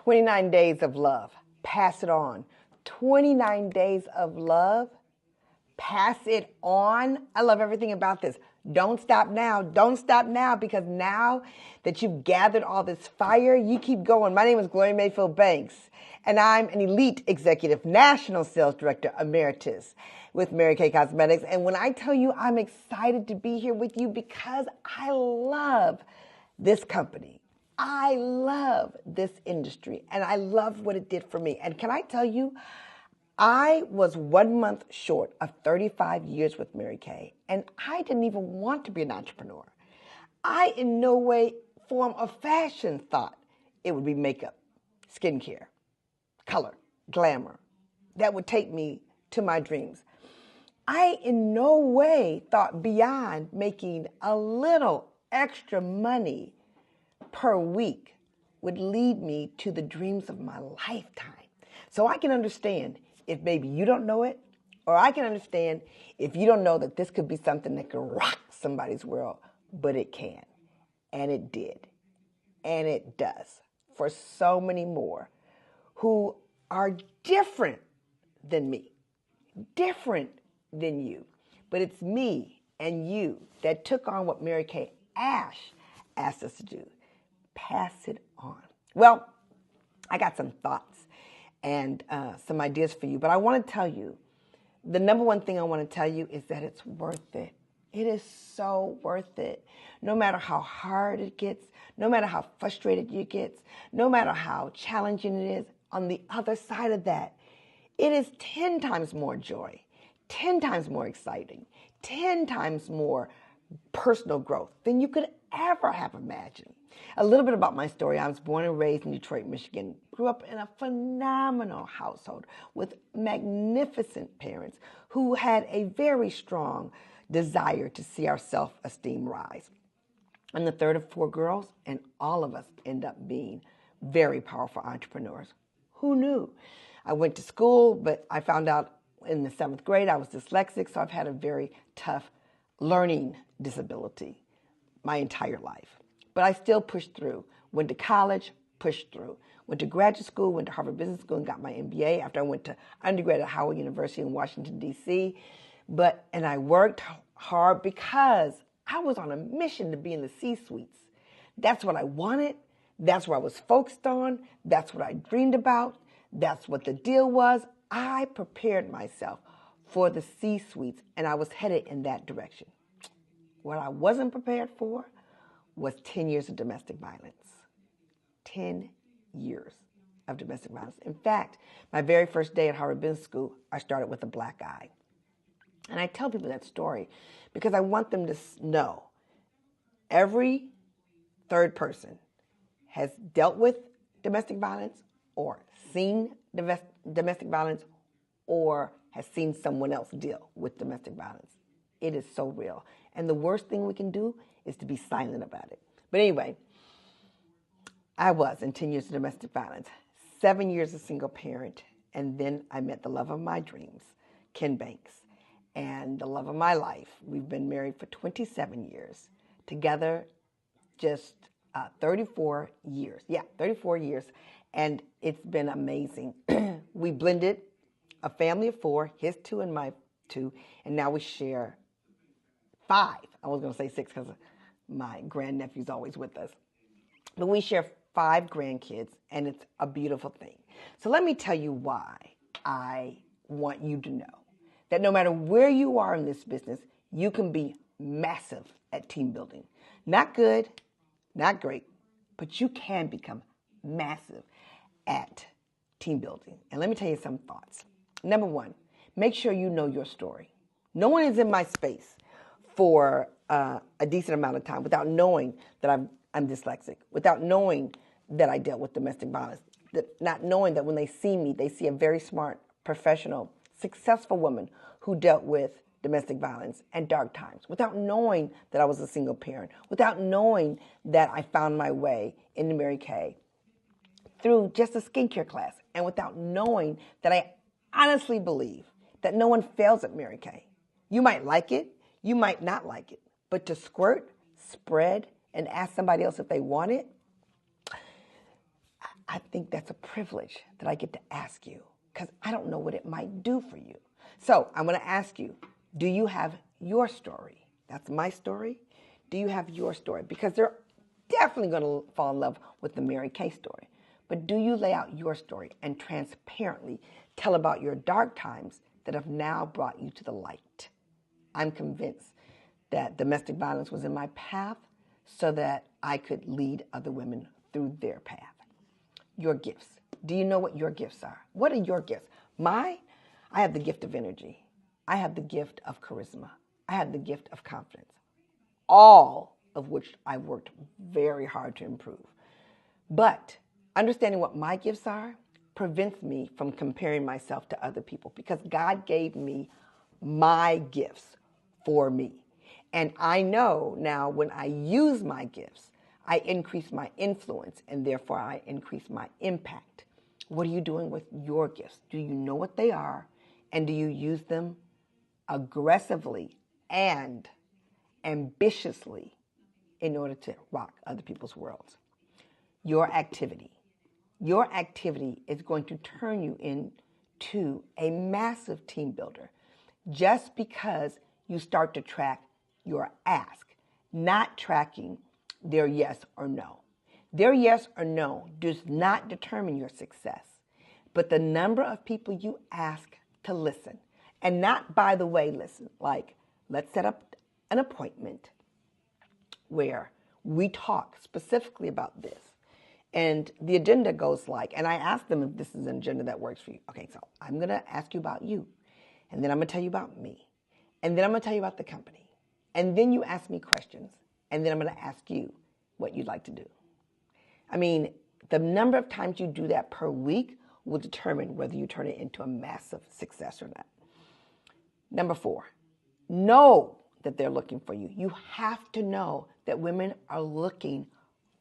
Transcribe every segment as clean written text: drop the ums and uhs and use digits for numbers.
29 days of love. Pass it on. 29 days of love. Pass it on. I love everything about this. Don't stop now. Don't stop now, because now that you've gathered all this fire, you keep going. My name is Gloria Mayfield Banks, and I'm an elite executive national sales director emeritus with Mary Kay Cosmetics. And when I tell you I'm excited to be here with you, because I love this company. I love this industry, and I love what it did for me. And can I tell you, I was 1 month short of 35 years with Mary Kay, and I didn't even want to be an entrepreneur. I in no way, form, or fashion thought it would be makeup, skincare, color, glamour that would take me to my dreams. I in no way thought beyond making a little extra money per week would lead me to the dreams of my lifetime. So I can understand if maybe you don't know it, or I can understand if you don't know that this could be something that could rock somebody's world, but it can, and it did, and it does for so many more who are different than me, different than you. But it's me and you that took on what Mary Kay asked us to do. Pass it on. Well, I got some thoughts and some ideas for you, but I want to tell you, the number one thing I want to tell you is that it's worth it. It is so worth it. No matter how hard it gets, no matter how frustrated you get, no matter how challenging it is, on the other side of that, it is 10 times more joy, 10 times more exciting, 10 times more personal growth than you could ever have imagined. A little bit about my story. I was born and raised in Detroit, Michigan. Grew up in a phenomenal household with magnificent parents who had a very strong desire to see our self-esteem rise. I'm the third of 4 girls, and all of us end up being very powerful entrepreneurs. Who knew? I went to school, but I found out in the 7th grade I was dyslexic, so I've had a very tough learning disability my entire life. But I still pushed through. Went to college, pushed through. Went to graduate school, went to Harvard Business School and got my MBA after I went to undergrad at Howard University in Washington, D.C. And I worked hard because I was on a mission to be in the C-suites. That's what I wanted. That's what I was focused on. That's what I dreamed about. That's what the deal was. I prepared myself for the C-suites, and I was headed in that direction. What I wasn't prepared for was 10 years of domestic violence. 10 years of domestic violence. In fact, my very first day at Harvard Business School, I started with a black eye. And I tell people that story because I want them to know every third person has dealt with domestic violence or seen domestic violence or has seen someone else deal with domestic violence. It is so real. And the worst thing we can do is to be silent about it. But anyway, I was in 10 years of domestic violence, 7 years a single parent, and then I met the love of my dreams, Ken Banks, and the love of my life. We've been married for 27 years, together just 34 years. Yeah, 34 years, and it's been amazing. We blended a family of 4, his 2 and my 2, and now we share 5. I was going to say 6 because my grandnephew's always with us. But we share 5 grandkids, and it's a beautiful thing. So let me tell you why I want you to know that no matter where you are in this business, you can be massive at team building. Not good, not great, but you can become massive at team building. And let me tell you some thoughts. Number 1, make sure you know your story. No one is in my space for a decent amount of time without knowing that I'm dyslexic, without knowing that I dealt with domestic violence, not knowing that when they see me, they see a very smart, professional, successful woman who dealt with domestic violence and dark times, without knowing that I was a single parent, without knowing that I found my way into Mary Kay through just a skincare class, and without knowing that I honestly believe that no one fails at Mary Kay. You might like it, you might not like it, but to squirt, spread, and ask somebody else if they want it, I think think that's a privilege that I get to ask you because I don't know what it might do for you. So I'm going to ask you, do you have your story? That's my story. Do you have your story? Because they're definitely going to fall in love with the Mary Kay story. But do you lay out your story and transparently tell about your dark times that have now brought you to the light? I'm convinced that domestic violence was in my path so that I could lead other women through their path. Your gifts. Do you know what your gifts are? What are your gifts? I have the gift of energy. I have the gift of charisma. I have the gift of confidence, all of which I've worked very hard to improve. But understanding what my gifts are prevents me from comparing myself to other people because God gave me my gifts for me. And I know now when I use my gifts, I increase my influence and therefore I increase my impact. What are you doing with your gifts? Do you know what they are? And do you use them aggressively and ambitiously in order to rock other people's worlds? Your activity. Your activity is going to turn you into a massive team builder just because you start to track your ask, not tracking their yes or no. Their yes or no does not determine your success, but the number of people you ask to listen. And not, by the way, listen, like, let's set up an appointment where we talk specifically about this. And the agenda goes like, and I ask them if this is an agenda that works for you. Okay, so I'm going to ask you about you, and then I'm going to tell you about me, and then I'm going to tell you about the company. And then you ask me questions, and then I'm going to ask you what you'd like to do. I mean, the number of times you do that per week will determine whether you turn it into a massive success or not. Number 4, know that they're looking for you. You have to know that women are looking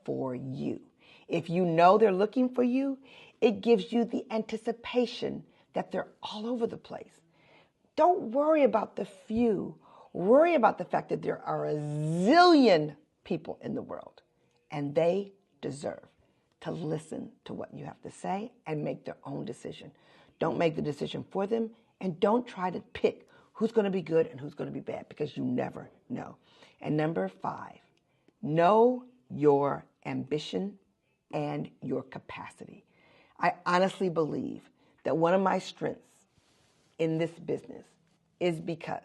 for you. If you know they're looking for you, it gives you the anticipation that they're all over the place. Don't worry about the few. Worry about the fact that there are a zillion people in the world, and they deserve to listen to what you have to say and make their own decision. Don't make the decision for them, and don't try to pick who's going to be good and who's going to be bad because you never know. And number 5, know your ambition and your capacity. I honestly believe that one of my strengths in this business is because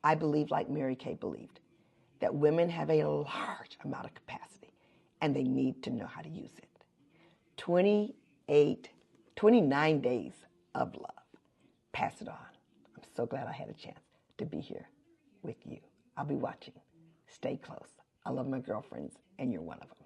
I believe, like Mary Kay believed, that women have a large amount of capacity and they need to know how to use it. 29 days of love. Pass it on. I'm so glad I had a chance to be here with you. I'll be watching. Stay close. I love my girlfriends, and you're one of them.